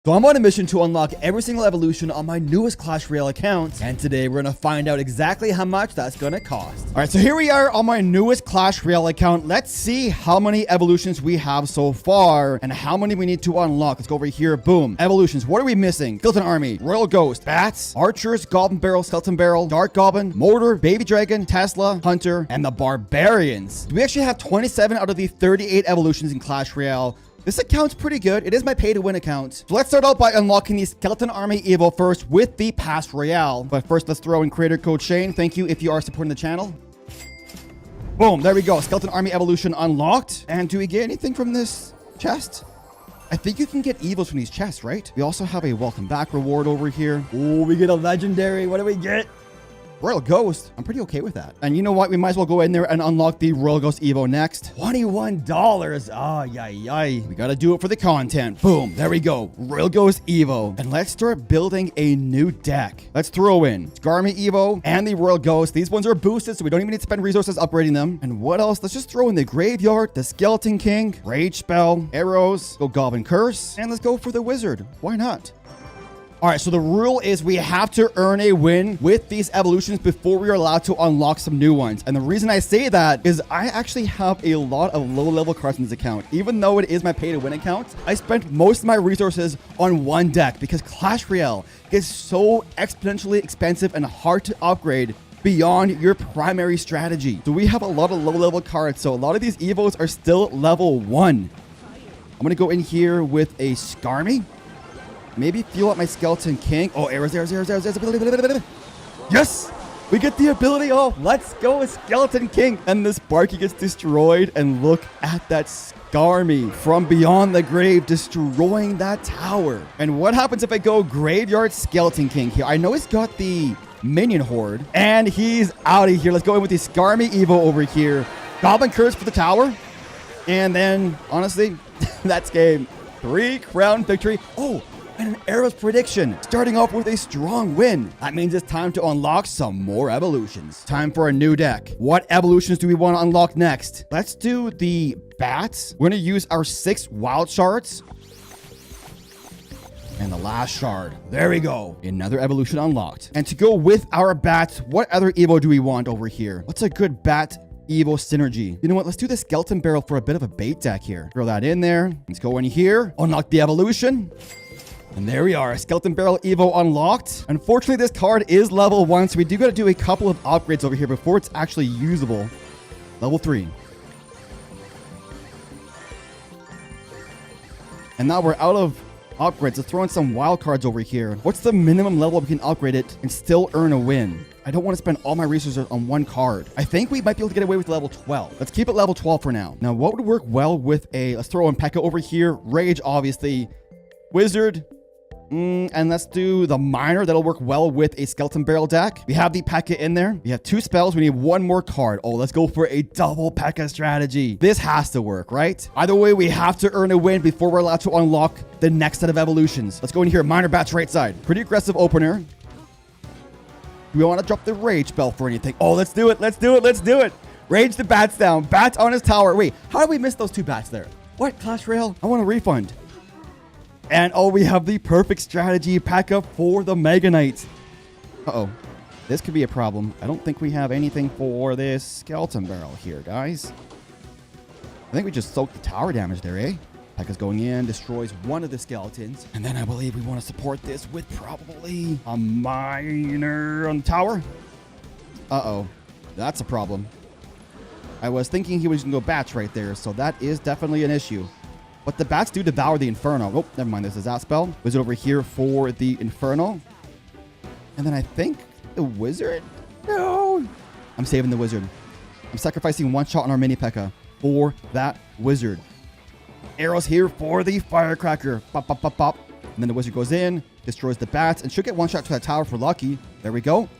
So I'm on a mission to unlock every single evolution on my newest Clash Royale account, and today we're gonna find out exactly how much that's gonna cost. All right, so here we are on my newest Clash Royale account. Let's see how many evolutions we have so far and how many we need to unlock. Let's go over here. Boom. Evolutions. What are we missing? Skeleton Army, Royal Ghost, Bats, Archers, Goblin Barrel, Skeleton Barrel, Dark Goblin, Mortar, Baby Dragon, Tesla, Hunter, and the Barbarians. We actually have 27 out of the 38 evolutions in Clash Royale. This account's pretty good. It is my pay-to-win account. So let's start out by unlocking the Skeleton Army Evo first with the Pass Royale. But first, let's throw in creator code Shane. Thank you if you are supporting the channel. Boom, there we go. Skeleton Army Evolution unlocked. And do we get anything from this chest? I think you can get Evos from these chests, right? We also have a welcome back reward over here. Oh, we get a legendary. What do we get? Royal Ghost. I'm pretty okay with that. And you know what? We might as well go in there and unlock the Royal Ghost Evo next. $21. Ah, yay. We got to do it for the content. Boom. There we go. Royal Ghost Evo. And let's start building a new deck. Let's throw in Skarmy Evo and the Royal Ghost. These ones are boosted, so we don't even need to spend resources upgrading them. And what else? Let's just throw in the Graveyard, the Skeleton King, Rage Spell, Arrows, go Goblin Curse, and let's go for the Wizard. Why not? All right, so the rule is we have to earn a win with these evolutions before we are allowed to unlock some new ones. And the reason I say that is I actually have a lot of low-level cards in this account. Even though it is my pay-to-win account, I spent most of my resources on one deck because Clash Royale is so exponentially expensive and hard to upgrade beyond your primary strategy. So we have a lot of low-level cards, so a lot of these Evos are still level 1. I'm going to go in here with a Skarmy. Maybe fuel up my Skeleton King. Oh, arrows. Yes! We get the ability. Oh, let's go, Skeleton King. And this Sparky gets destroyed. And look at that Skarmy from beyond the grave destroying that tower. And what happens if I go Graveyard Skeleton King here? I know he's got the minion horde. And he's out of here. Let's go in with the Skarmy Evo over here. Goblin Curse for the tower. And then, honestly, that's game. 3 crown victory. Oh, and an Arrows prediction, starting off with a strong win. That means it's time to unlock some more evolutions. Time for a new deck. What evolutions do we want to unlock next? Let's do the Bats. We're going to use our 6 wild shards. And the last shard. There we go. Another evolution unlocked. And to go with our Bats, what other Evo do we want over here? What's a good Bat Evo synergy? You know what? Let's do the Skeleton Barrel for a bit of a bait deck here. Throw that in there. Let's go in here. Unlock the evolution. And there we are, Skeleton Barrel Evo unlocked. Unfortunately, this card is level 1, so we do got to do a couple of upgrades over here before it's actually usable. Level 3. And now we're out of upgrades. Let's throw in some wild cards over here. What's the minimum level we can upgrade it and still earn a win? I don't want to spend all my resources on one card. I think we might be able to get away with level 12. Let's keep it level 12 for now. Now, what would work well with a... Let's throw in P.E.K.K.A. over here. Rage, obviously. Wizard. And let's do the Miner. That'll work well with a Skeleton Barrel deck. We have the P.E.K.K.A. in there. We have 2 spells. We need 1 more card. Oh, let's go for a double P.E.K.K.A. strategy. This has to work, right? Either way, we have to earn a win before we're allowed to unlock the next set of evolutions. Let's go in here. Miner Bats right side. Pretty aggressive opener. Do we want to drop the Rage spell for anything? Oh, let's do it. Let's do it. Rage the Bats down. Bats on his tower. Wait, how did we miss those 2 Bats there? What? Clash Royale? I want a refund. And oh, we have the perfect strategy P.E.K.K.A. for the Mega Knight. Uh-oh. This could be a problem. I don't think we have anything for this Skeleton Barrel here, guys. I think we just soaked the tower damage there, eh? P.E.K.K.A.'s going in, destroys one of the skeletons. And then I believe we want to support this with probably a Miner on the tower. Uh-oh. That's a problem. I was thinking he was going to go Bats right there, so that is definitely an issue. But the Bats do devour the Inferno. Oh, never mind. There's a Zap spell. Wizard over here for the Inferno. And then I think the Wizard? No. I'm saving the Wizard. I'm sacrificing 1 shot on our mini P.E.K.K.A. for that Wizard. Arrows here for the Firecracker. Pop, pop, pop, pop. And then the Wizard goes in, destroys the Bats, and should get 1 shot to that tower for lucky. There we go.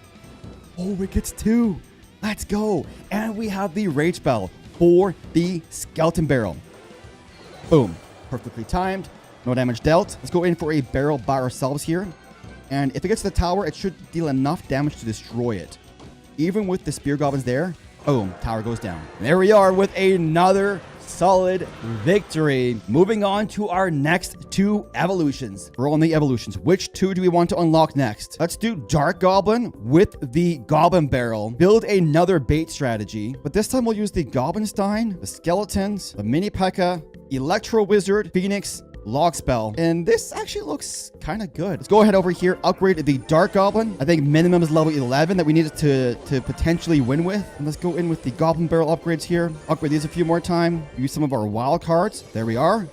Oh, it gets 2. Let's go. And we have the Rage spell for the Skeleton Barrel. Boom. Perfectly timed. No damage dealt. Let's go in for a barrel by ourselves here. And if it gets to the tower, it should deal enough damage to destroy it. Even with the Spear Goblins there. Boom. Tower goes down. And there we are with another solid victory. Moving on to our next two evolutions. We're on the evolutions. Which two do we want to unlock next? Let's do Dark Goblin with the Goblin Barrel. Build another bait strategy, but this time we'll use the Goblin Stein, the Skeletons, the Mini P.E.K.K.A., Electro Wizard, Phoenix, Log Spell, and this actually looks kind of good. Let's go ahead over here, upgrade the Dark Goblin. I think minimum is level 11 that we needed to potentially win with. And let's go in with the Goblin Barrel upgrades here. Upgrade these a few more times. Use some of our wild cards. There we are.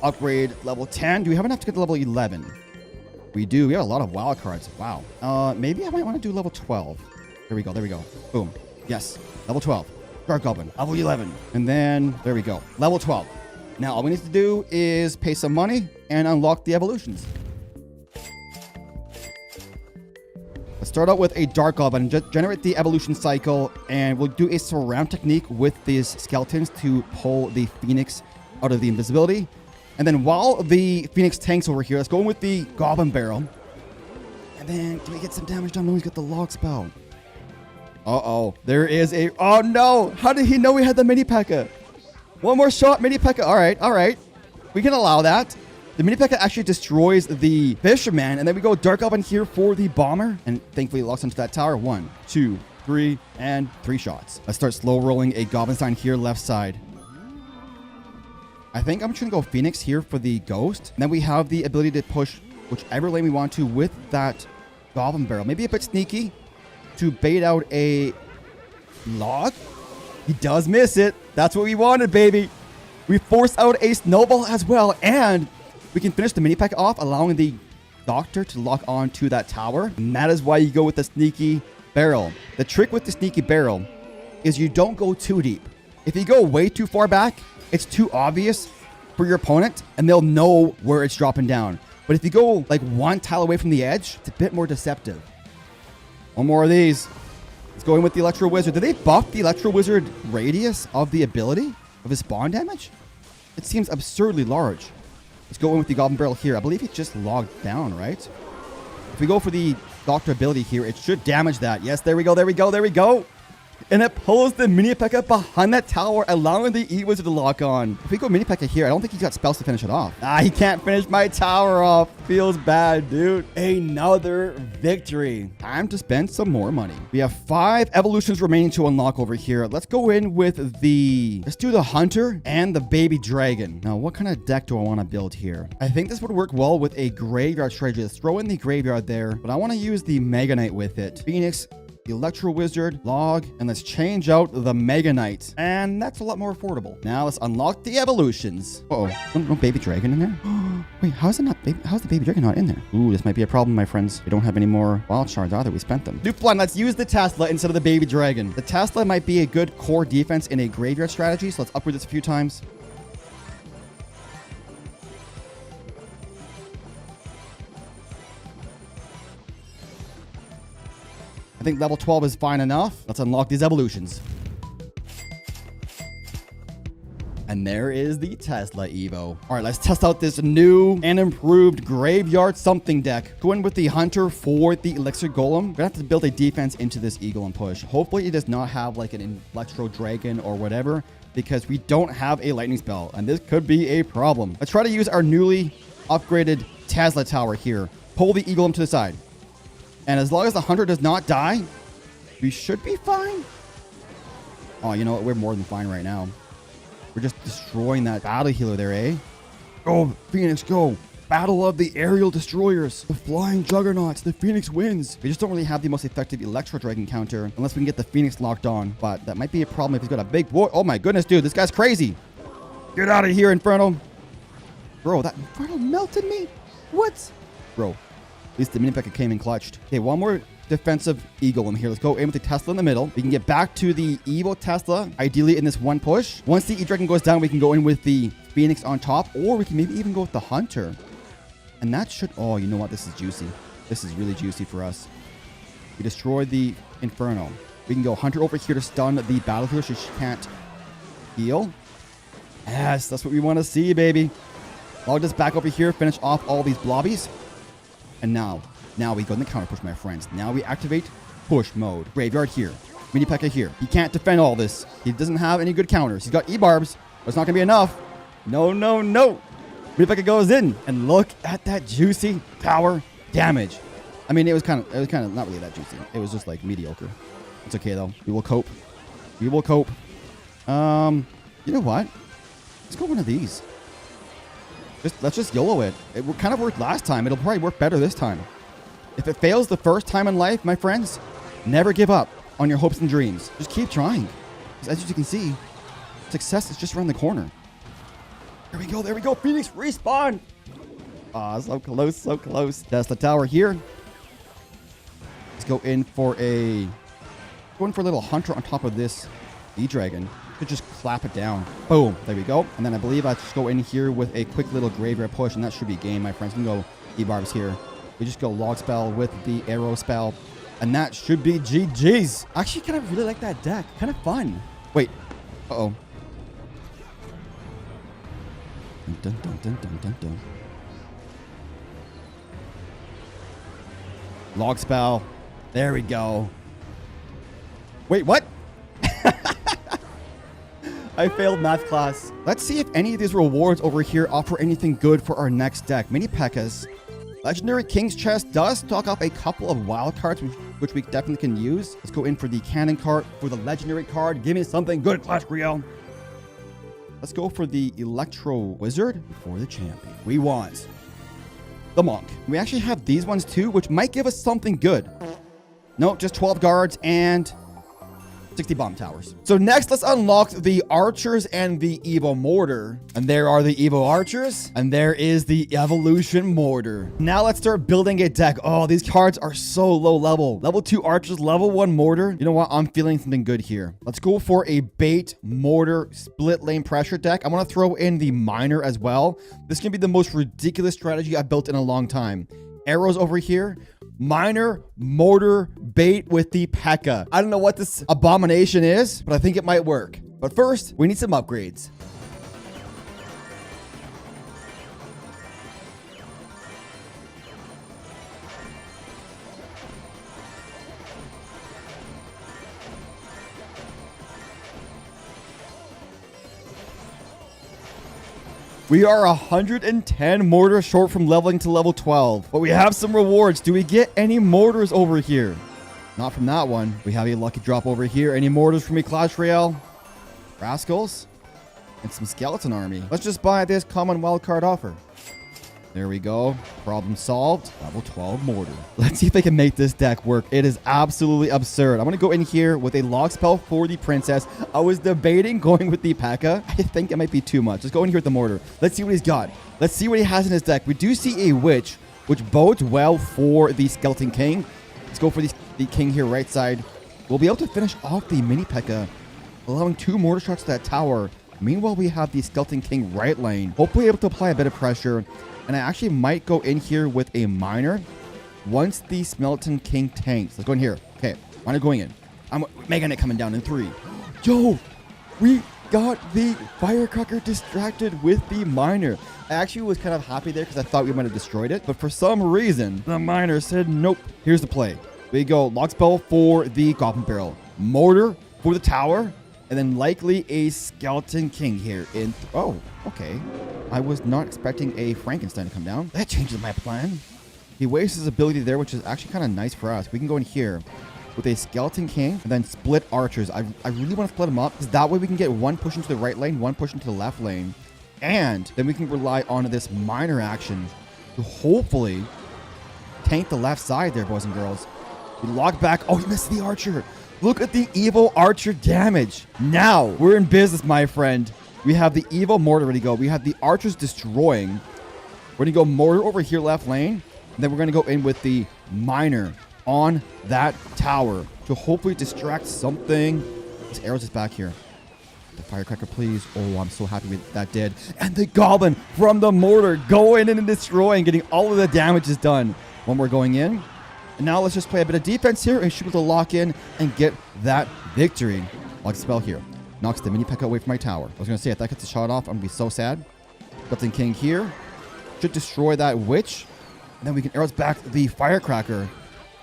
Upgrade level 10. Do we have enough to get to level 11? We do. We have a lot of wild cards. Wow. Maybe I might want to do level 12. There we go. There we go. Boom. Yes. Level 12. Dark Goblin. Level 11. And then there we go. Level 12. Now, all we need to do is pay some money and unlock the evolutions. Let's start out with a Dark Goblin, generate the evolution cycle, and we'll do a surround technique with these skeletons to pull the Phoenix out of the invisibility. And then while the Phoenix tanks over here, let's go in with the Goblin Barrel. And then, can we get some damage done? No, he's got the Log Spell. Uh-oh. There is a... Oh, no! How did he know we had the Mini P.E.K.K.A.? One more shot, Mini P.E.K.K.A. All right, all right. We can allow that. The Mini P.E.K.K.A. actually destroys the Fisherman, and then we go Dark Goblin here for the Bomber, and thankfully it locks onto that tower. 1, 2, 3, and 3 shots. Let's start slow rolling a Goblin Sign here, left side. I think I'm just gonna go Phoenix here for the Ghost, and then we have the ability to push whichever lane we want to with that Goblin Barrel. Maybe a bit sneaky to bait out a Log. He does miss it. That's what we wanted, baby. We force out a Snowball as well, and we can finish the Mini P.E.K.K.A. off, allowing the Doctor to lock on to that tower. And that is why you go with the Sneaky Barrel. The trick with the Sneaky Barrel is you don't go too deep. If you go way too far back, it's too obvious for your opponent, and they'll know where it's dropping down. But if you go like one tile away from the edge, it's a bit more deceptive. One more of these. Let's go in with the Electro Wizard. Did they buff the Electro Wizard radius of the ability of his spawn damage? It seems absurdly large. Let's go in with the Goblin Barrel here. I believe it just logged down, right? If we go for the Doctor ability here, it should damage that. Yes, there we go, there we go, there we go. And it pulls the Mini P.E.K.K.A. behind that tower, allowing the E-Wizard to lock on. If we go Mini P.E.K.K.A. here, I don't think he's got spells to finish it off. Ah, he can't finish my tower off. Feels bad, dude. Another victory. Time to spend some more money. We have 5 evolutions remaining to unlock over here. Let's go in with the... Let's do the Hunter and the Baby Dragon. Now, what kind of deck do I want to build here? I think this would work well with a Graveyard strategy. Let's throw in the Graveyard there, but I want to use the Mega Knight with it. Phoenix, Electro Wizard, Log, and let's change out the Mega Knight. And that's a lot more affordable. Now let's unlock the evolutions. Uh-oh. No Baby Dragon in there? Wait, how's the Baby Dragon not in there? Ooh, this might be a problem, my friends. We don't have any more wild shards either. We spent them. New plan, let's use the Tesla instead of the Baby Dragon. The Tesla might be a good core defense in a graveyard strategy, so let's upgrade this a few times. I think level 12 is fine enough. Let's unlock these evolutions. And there is the Tesla Evo. All right, let's test out this new and improved Graveyard something deck. Go in with the Hunter for the Elixir Golem. We're gonna have to build a defense into this Eagle and push. Hopefully it does not have like an Electro Dragon or whatever, because we don't have a lightning spell, and this could be a problem. Let's try to use our newly upgraded Tesla Tower here. Pull the Eagle to the side. And as long as the Hunter does not die, we should be fine. Oh, you know what? We're more than fine right now. We're just destroying that battle healer there, eh? Go, Phoenix, go. Battle of the aerial destroyers. The flying juggernauts. The Phoenix wins. We just don't really have the most effective Electro Dragon counter unless we can get the Phoenix locked on. But that might be a problem if he's got a big... Whoa, oh my goodness, dude. This guy's crazy. Get out of here, Inferno. Bro, that Inferno melted me. What? Bro. At least the Mini P.E.K.K.A. came in clutched. Okay, one more defensive Eagle in here. Let's go aim with the Tesla in the middle. We can get back to the Evo Tesla, ideally in this one push. Once the E-Dragon goes down, we can go in with the Phoenix on top, or we can maybe even go with the Hunter. And that should... Oh, you know what? This is juicy. This is really juicy for us. We destroyed the Inferno. We can go Hunter over here to stun the battle healer so she can't heal. Yes, that's what we want to see, baby. Log this back over here, finish off all these blobbies. And now we go in the counter push, my friends. Now we activate push mode. Graveyard here. Mini P.E.K.K.A. here. He can't defend all this. He doesn't have any good counters. He's got E-Barbs, But it's not going to be enough. No, no, no. Rebecca goes in. And look at that juicy power damage. I mean, it was kind of not really that juicy. It was just like mediocre. It's okay though. We will cope. We will cope. You know what? Let's go one of these. Let's just YOLO it. It kind of worked last time. It'll probably work better this time. If it fails the first time in life, my friends, never give up on your hopes and dreams. Just keep trying. As you can see, success is just around the corner. There we go. There we go. Phoenix respawn. Ah, so close, so close. That's the tower here. Let's go in for a little hunter on top of this E-Dragon. Could just clap it down. Boom. There we go. And then I believe I just go in here with a quick little graveyard push, and that should be game, my friends. We can go E-Barbs here. We just go log spell with the arrow spell, and that should be GG's. Actually, kind of really like that deck. Kind of fun. Wait. Uh-oh. Dun, dun, dun, dun, dun, dun. Log spell. There we go. Wait, what? I failed math class. Let's see if any of these rewards over here offer anything good for our next deck. Mini P.E.K.K.A.s. Legendary King's Chest does stock up a couple of wild cards, which we definitely can use. Let's go in for the cannon card. For the legendary card, give me something good, Clash Royale. Let's go for the Electro Wizard for the champion. We want the Monk. We actually have these ones too, which might give us something good. No, just 12 guards and 60 bomb towers. So next, let's unlock the archers and the Evo mortar. And there are the Evo archers, and there is the evolution mortar. Now let's start building a deck. Oh, these cards are so low level. Level 2 archers, level 1 mortar. You know what? I'm feeling something good here. Let's go for a bait mortar split lane pressure deck. I want to throw in the miner as well. This can be the most ridiculous strategy I've built in a long time. Arrows over here. Miner, mortar, bait with the P.E.K.K.A. I don't know what this abomination is, but I think it might work. But first, we need some upgrades. We are 110 mortars short from leveling to level 12. But we have some rewards. Do we get any mortars over here? Not from that one. We have a lucky drop over here. Any mortars from me, Clash Royale? Rascals? And some skeleton army. Let's just buy this common wildcard offer. There we go. Problem solved. Level 12 mortar. Let's see if I can make this deck work. It is absolutely absurd. I'm going to go in here with a log spell for the princess. I was debating going with the P.E.K.K.A. I think it might be too much. Let's go in here with the mortar. Let's see what he's got. Let's see what he has in his deck. We do see a witch, which bodes well for the skeleton king. Let's go for the king here right side. We'll be able to finish off the mini P.E.K.K.A., allowing 2 mortar shots to that tower. Meanwhile, we have the skeleton king right lane. Hopefully able to apply a bit of pressure. And I actually might go in here with a miner once the skeleton king tanks. Let's go in here. Okay, miner going in. I'm making it coming down in 3. Yo, we got the firecracker distracted with the miner. I actually was kind of happy there because I thought we might have destroyed it. But for some reason, the miner said, nope. Here's the play. We go log spell for the goblin barrel, mortar for the tower, and then likely a skeleton king here in... Oh, okay. I was not expecting a Frankenstein to come down. That changes my plan. He wastes his ability there, which is actually kind of nice for us. We can go in here with a skeleton king and then split archers. I really want to split them up because that way we can get one push into the right lane, one push into the left lane. And then we can rely on this miner action to hopefully tank the left side there, boys and girls. We log back. Oh, he missed the archer. Look at the Evo archer damage. Now we're in business, my friend. We have the Evo mortar ready to go. We have the archers destroying. We're going to go mortar over here left lane. And then we're going to go in with the miner on that tower to hopefully distract something. This arrows is back here. The firecracker, please. Oh, I'm so happy with that did. And the goblin from the mortar going in and destroying, getting all of the damages done when we're going in. And now let's just play a bit of defense here and should be able to lock in and get that victory. Log spell here. Knocks the mini P.E.K.K.A. away from my tower. I was going to say, if that gets a shot off, I'm going to be so sad. Skeleton king here. Should destroy that witch. And then we can arrows back the firecracker.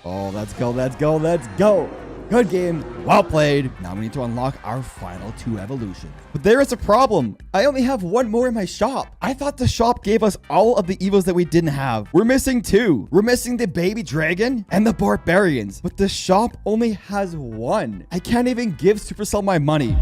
Oh, let's go, let's go, let's go. Good game. Well played. Now we need to unlock our final 2 evolutions. But there is a problem. I only have 1 more in my shop. I thought the shop gave us all of the evos that we didn't have. We're missing 2. We're missing the baby dragon and the barbarians. But the shop only has 1. I can't even give Supercell my money.